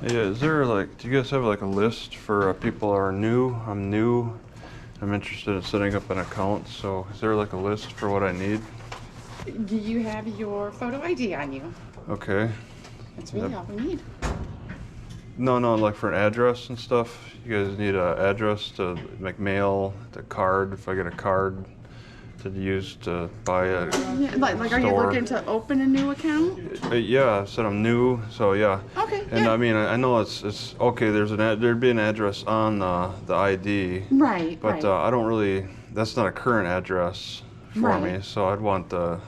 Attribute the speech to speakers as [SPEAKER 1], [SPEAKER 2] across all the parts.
[SPEAKER 1] Yeah, is there like, do you guys have like a list for people who are new? I'm new. I'm interested in setting up an account, so is there like a list for what I need?
[SPEAKER 2] Do you have your photo ID on you?
[SPEAKER 1] Okay.
[SPEAKER 2] That's really all we need.
[SPEAKER 1] No, like for an address and stuff. You guys need an address to make mail, the card, if I get a card to use to buy a
[SPEAKER 2] Yeah, like are you
[SPEAKER 1] store.
[SPEAKER 2] looking to open a new account?
[SPEAKER 1] Yeah, I said I'm new, so yeah.
[SPEAKER 2] Okay,
[SPEAKER 1] And
[SPEAKER 2] yeah.
[SPEAKER 1] I mean, I know it's okay. There'd be an address on the ID,
[SPEAKER 2] Right,
[SPEAKER 1] but
[SPEAKER 2] right.
[SPEAKER 1] I don't really. That's not a current address for
[SPEAKER 2] Right.
[SPEAKER 1] me, so I'd want the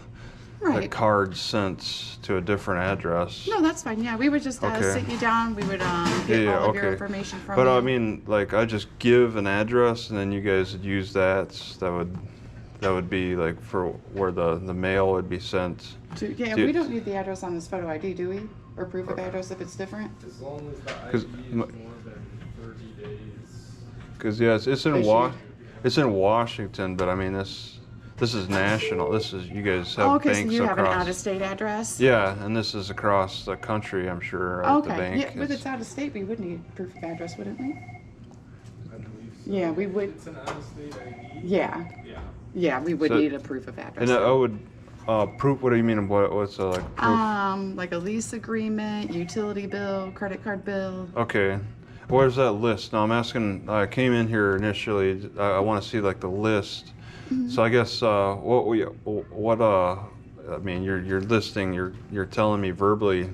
[SPEAKER 2] Right.
[SPEAKER 1] card sent to a different address.
[SPEAKER 2] No, that's fine. Yeah, we would just
[SPEAKER 1] Okay.
[SPEAKER 2] sit you down. We would get
[SPEAKER 1] Yeah,
[SPEAKER 2] all of your
[SPEAKER 1] okay.
[SPEAKER 2] information from
[SPEAKER 1] But
[SPEAKER 2] you.
[SPEAKER 1] I mean, like, I just give an address, and then you guys would use that. That would be like for where the mail would be sent.
[SPEAKER 2] Yeah,
[SPEAKER 1] Do-
[SPEAKER 2] we don't need the address on this photo ID, do we? Or proof of address if it's different?
[SPEAKER 3] As long as the
[SPEAKER 1] 'Cause
[SPEAKER 3] ID is
[SPEAKER 1] my-
[SPEAKER 3] more than 30 days.
[SPEAKER 1] Because yeah, it's in
[SPEAKER 2] Issued.
[SPEAKER 1] it's in Washington, but I mean this is national. This is, you guys have
[SPEAKER 2] Oh, okay, so
[SPEAKER 1] banks
[SPEAKER 2] you have an
[SPEAKER 1] across.
[SPEAKER 2] out-of-state address?
[SPEAKER 1] Yeah, and this is across the country, I'm sure. At the
[SPEAKER 2] Okay,
[SPEAKER 1] bank.
[SPEAKER 2] yeah, but it's out of state, we would need proof of address, wouldn't we?
[SPEAKER 3] I believe so.
[SPEAKER 2] Yeah, we would.
[SPEAKER 3] It's an out-of-state ID.
[SPEAKER 2] Yeah,
[SPEAKER 3] Yeah.
[SPEAKER 2] yeah, we would
[SPEAKER 1] So-
[SPEAKER 2] need a proof of address.
[SPEAKER 1] And I would proof. What do you mean? What's like proof?
[SPEAKER 2] Like a lease agreement, utility bill, credit card bill.
[SPEAKER 1] Okay. Where's that list? Now I'm asking. I came in here initially. I want to see like the list. So I guess I mean, you're listing. You're telling me verbally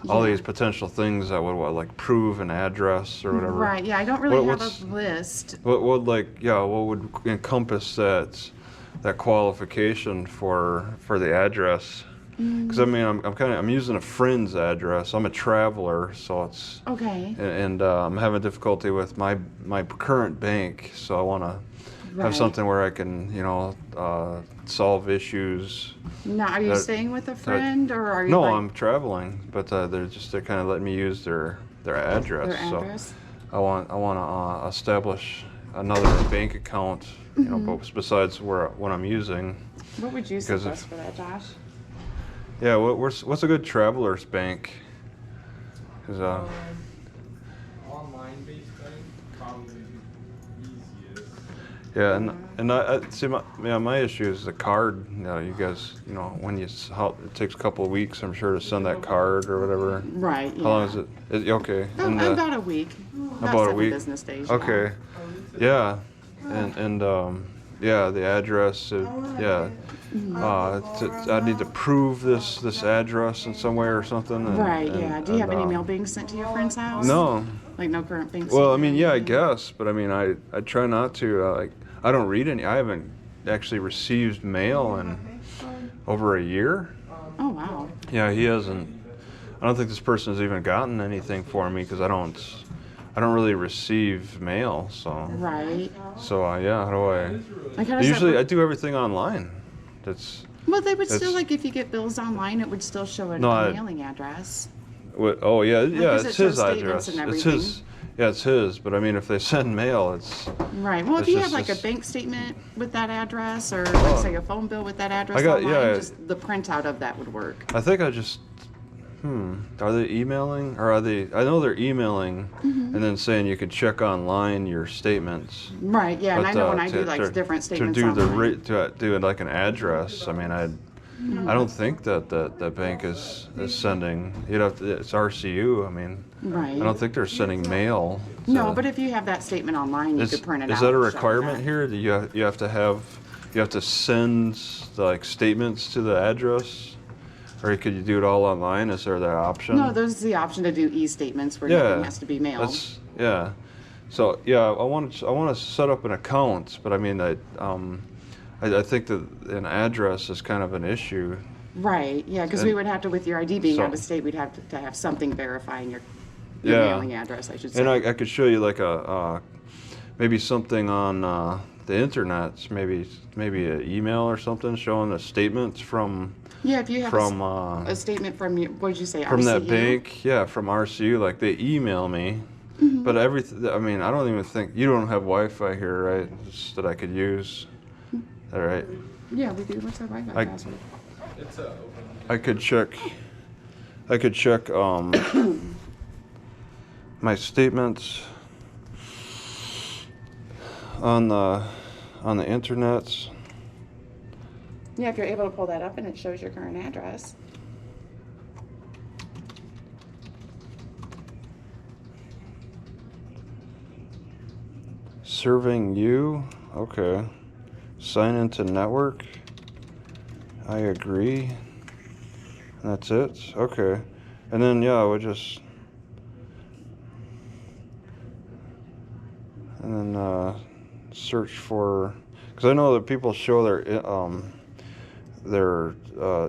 [SPEAKER 1] all
[SPEAKER 2] Yeah.
[SPEAKER 1] these potential things that would like prove an address or whatever.
[SPEAKER 2] Right, yeah, I don't really have
[SPEAKER 1] What's-
[SPEAKER 2] a list.
[SPEAKER 1] What would encompass that qualification for the address? Because I mean, I'm using a friend's address. I'm a traveler, so it's
[SPEAKER 2] Okay,
[SPEAKER 1] and I'm having difficulty with my current bank, so I want to
[SPEAKER 2] right.
[SPEAKER 1] have something where I can solve issues.
[SPEAKER 2] Now, are you
[SPEAKER 1] that-
[SPEAKER 2] staying with a friend or are you
[SPEAKER 1] No,
[SPEAKER 2] like
[SPEAKER 1] I'm traveling, but they're kind of letting me use their address.
[SPEAKER 2] their address?
[SPEAKER 1] So I want to establish another bank account, but besides what I'm using.
[SPEAKER 2] What would you
[SPEAKER 1] because
[SPEAKER 2] suggest for that, Josh?
[SPEAKER 1] Yeah, what's a good traveler's bank? 'Cause,
[SPEAKER 3] Online-based bank, probably easiest.
[SPEAKER 1] yeah, and I see my issue is the card. You guys, when it takes a couple of weeks, I'm sure, to send that card or whatever.
[SPEAKER 2] Right, yeah.
[SPEAKER 1] How long is it? Okay.
[SPEAKER 2] Oh,
[SPEAKER 1] and,
[SPEAKER 2] about a week.
[SPEAKER 1] about a
[SPEAKER 2] 7
[SPEAKER 1] week?
[SPEAKER 2] business days.
[SPEAKER 1] Okay. Yeah, and yeah, the address. Yeah. I need to prove this address in some way or something.
[SPEAKER 2] Right, yeah. Do you have any
[SPEAKER 1] and,
[SPEAKER 2] mail being sent to your friend's house?
[SPEAKER 1] No.
[SPEAKER 2] Like no current bank
[SPEAKER 1] Well, I
[SPEAKER 2] statement?
[SPEAKER 1] mean, yeah, I guess, but I mean, I try not to. I don't read any. I haven't actually received mail in over a year.
[SPEAKER 2] Oh, wow.
[SPEAKER 1] Yeah, he hasn't. I don't think this person has even gotten anything for me because I don't really receive mail. So
[SPEAKER 2] Right.
[SPEAKER 1] yeah, how do I?
[SPEAKER 2] Like, how does
[SPEAKER 1] Usually,
[SPEAKER 2] that
[SPEAKER 1] I
[SPEAKER 2] work?
[SPEAKER 1] do everything online. That's
[SPEAKER 2] Well, they would still,
[SPEAKER 1] that's-
[SPEAKER 2] like, if you get bills online, it would still show a
[SPEAKER 1] No, I-
[SPEAKER 2] mailing address.
[SPEAKER 1] what. Oh yeah,
[SPEAKER 2] does
[SPEAKER 1] it's
[SPEAKER 2] it show
[SPEAKER 1] his
[SPEAKER 2] statements
[SPEAKER 1] address.
[SPEAKER 2] and
[SPEAKER 1] It's
[SPEAKER 2] everything?
[SPEAKER 1] his. Yeah, it's his. But I mean, if they send mail, it's.
[SPEAKER 2] Right. Well, if
[SPEAKER 1] It's
[SPEAKER 2] you
[SPEAKER 1] just
[SPEAKER 2] have, like,
[SPEAKER 1] this-
[SPEAKER 2] a bank statement with that address or,
[SPEAKER 1] Oh.
[SPEAKER 2] like, say, a phone bill with that address
[SPEAKER 1] I got-
[SPEAKER 2] online,
[SPEAKER 1] yeah,
[SPEAKER 2] just the printout of that would work.
[SPEAKER 1] I think I just. Are they emailing or are they? I know they're emailing,
[SPEAKER 2] Mm-hmm.
[SPEAKER 1] and then saying you could check online your statements.
[SPEAKER 2] Right, yeah, and I
[SPEAKER 1] But,
[SPEAKER 2] know when I do, like,
[SPEAKER 1] to-
[SPEAKER 2] different statements
[SPEAKER 1] to do
[SPEAKER 2] online.
[SPEAKER 1] to do like an address. I mean, I don't think that bank is sending. You'd have to. It's RCU. I mean,
[SPEAKER 2] Right.
[SPEAKER 1] I don't think they're sending mail.
[SPEAKER 2] No,
[SPEAKER 1] to-
[SPEAKER 2] but if you have that statement online, you could print it out.
[SPEAKER 1] Is that a
[SPEAKER 2] and show
[SPEAKER 1] requirement
[SPEAKER 2] that.
[SPEAKER 1] here? Do you have to send like statements to the address, or could you do it all online? Is there that option?
[SPEAKER 2] No, there's the option to do e-statements where
[SPEAKER 1] Yeah,
[SPEAKER 2] nothing has to be mailed.
[SPEAKER 1] Yeah. So yeah, I want to set up an account, but I mean I think that an address is kind of an issue.
[SPEAKER 2] Right, yeah, because
[SPEAKER 1] And-
[SPEAKER 2] we would have to, with your ID being
[SPEAKER 1] So-
[SPEAKER 2] out of state, we'd have to have something verifying your
[SPEAKER 1] Yeah.
[SPEAKER 2] mailing address, I should say.
[SPEAKER 1] And I could show you like maybe something on the internet, maybe an email or something showing the statements from
[SPEAKER 2] Yeah, if you have
[SPEAKER 1] from
[SPEAKER 2] a statement from your, what did you say,
[SPEAKER 1] from that
[SPEAKER 2] RCU?
[SPEAKER 1] bank, yeah, from RCU, like they email me.
[SPEAKER 2] Mm-hmm.
[SPEAKER 1] But everything, I mean, I don't even think you don't have Wi-Fi here, right? Just that I could use. All right,
[SPEAKER 2] Yeah, we do. What's our Wi-Fi
[SPEAKER 1] I-
[SPEAKER 2] password?
[SPEAKER 3] It's open.
[SPEAKER 1] I could check. my statements on the internet.
[SPEAKER 2] Yeah, if you're able to pull that up and it shows your current address.
[SPEAKER 1] Serving you. Okay. Sign into network. I agree. That's it. Okay. And then yeah, I would just search for, because I know that people show their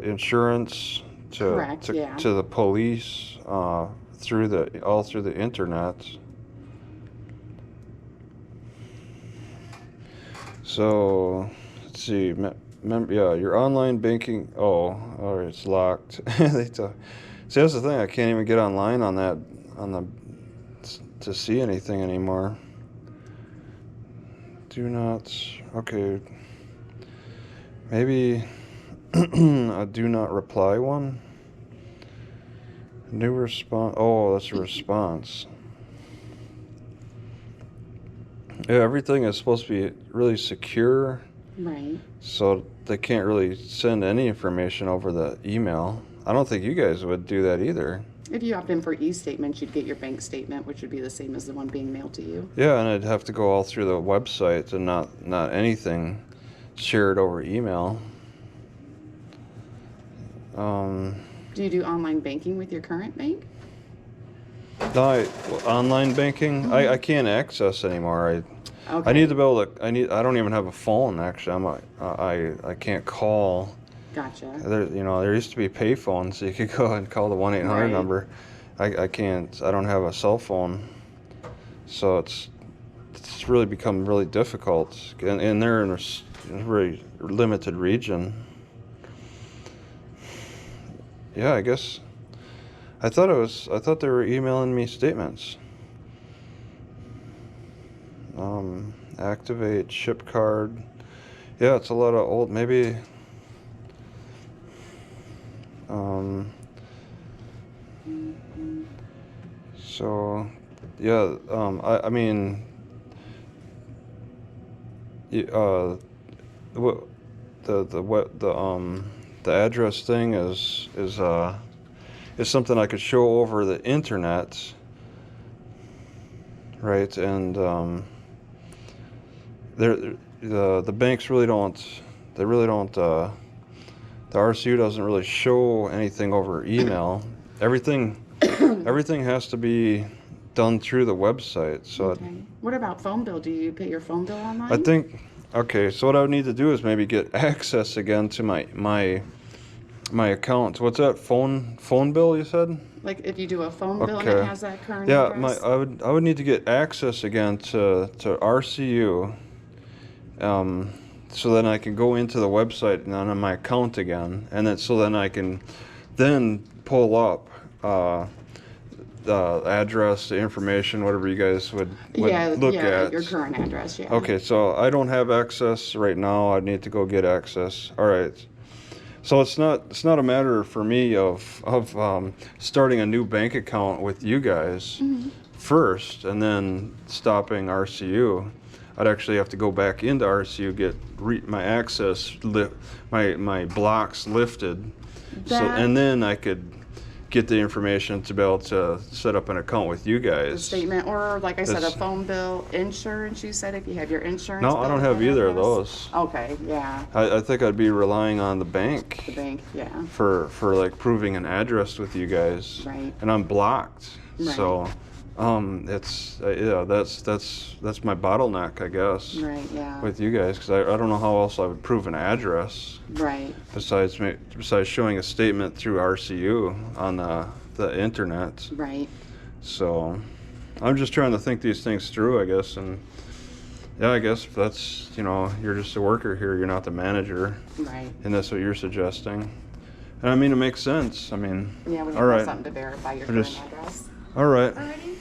[SPEAKER 1] insurance
[SPEAKER 2] Correct,
[SPEAKER 1] to
[SPEAKER 2] yeah.
[SPEAKER 1] to the police through the internet. So let's see. Yeah, your online banking. Oh, all right, it's locked. See, that's the thing. I can't even get online on to see anything anymore. Do not. Okay. Maybe a do not reply one. New response. Oh, that's a response. Yeah, everything is supposed to be really secure.
[SPEAKER 2] Right.
[SPEAKER 1] So they can't really send any information over the email. I don't think you guys would do that either.
[SPEAKER 2] If you opt in for e-statements, you'd get your bank statement, which would be the same as the one being mailed to you.
[SPEAKER 1] Yeah, and it'd have to go all through the website and not anything shared over email.
[SPEAKER 2] Do you do online banking with your current bank?
[SPEAKER 1] No, online banking, I can't access anymore.
[SPEAKER 2] Okay.
[SPEAKER 1] I need to be able to. I don't even have a phone actually. I can't call.
[SPEAKER 2] Gotcha.
[SPEAKER 1] There used to be pay phones, so you could go and call the 1-800
[SPEAKER 2] Right.
[SPEAKER 1] number. I can't. I don't have a cell phone, so it's really become really difficult. And they're in a very limited region. Yeah, I guess. I thought they were emailing me statements. Activate ship card. Yeah, it's a lot of old. Maybe. So, yeah. I mean. What the address thing is something I could show over the internet, right? And the banks really don't. They really don't. The RCU doesn't really show anything over email. Everything has to be done through the website. So
[SPEAKER 2] Okay. What about phone bill? Do you pay your phone bill online?
[SPEAKER 1] I think. Okay, so what I would need to do is maybe get access again to my account. What's that phone bill you said?
[SPEAKER 2] Like if you do a phone bill and
[SPEAKER 1] Okay.
[SPEAKER 2] it has that current
[SPEAKER 1] Yeah,
[SPEAKER 2] address?
[SPEAKER 1] I would need to get access again to RCU, so then I can go into the website and on my account again, and then I can then pull up the address, the information, whatever you guys would look at.
[SPEAKER 2] Your current address, yeah.
[SPEAKER 1] Okay, so I don't have access right now. I need to go get access. All right. So it's not a matter for me of starting a new bank account with you guys first and then stopping RCU. I'd actually have to go back into RCU, get my access my blocks lifted, and then I could get the information to be able to set up an account with you guys.
[SPEAKER 2] The statement, or like I said, a phone bill, insurance. You said if you have your insurance.
[SPEAKER 1] No, I don't have either of those.
[SPEAKER 2] Okay, yeah.
[SPEAKER 1] I think I'd be relying on the bank.
[SPEAKER 2] The bank, yeah.
[SPEAKER 1] For like proving an address with you guys.
[SPEAKER 2] Right.
[SPEAKER 1] And I'm blocked.
[SPEAKER 2] Right.
[SPEAKER 1] So, it's that's my bottleneck, I guess.
[SPEAKER 2] Right. Yeah.
[SPEAKER 1] With you guys, because I don't know how else I would prove an address.
[SPEAKER 2] Right.
[SPEAKER 1] Besides showing a statement through RCU on the internet.
[SPEAKER 2] Right.
[SPEAKER 1] So, I'm just trying to think these things through, I guess, and yeah, I guess if that's, you're just a worker here, you're not the manager.
[SPEAKER 2] Right.
[SPEAKER 1] And that's what you're suggesting. And I mean, it makes sense. I mean,
[SPEAKER 2] Yeah, we
[SPEAKER 1] all
[SPEAKER 2] have
[SPEAKER 1] right.
[SPEAKER 2] something to verify your
[SPEAKER 1] I
[SPEAKER 2] current
[SPEAKER 1] just-
[SPEAKER 2] address.
[SPEAKER 1] All right.
[SPEAKER 2] Alrighty.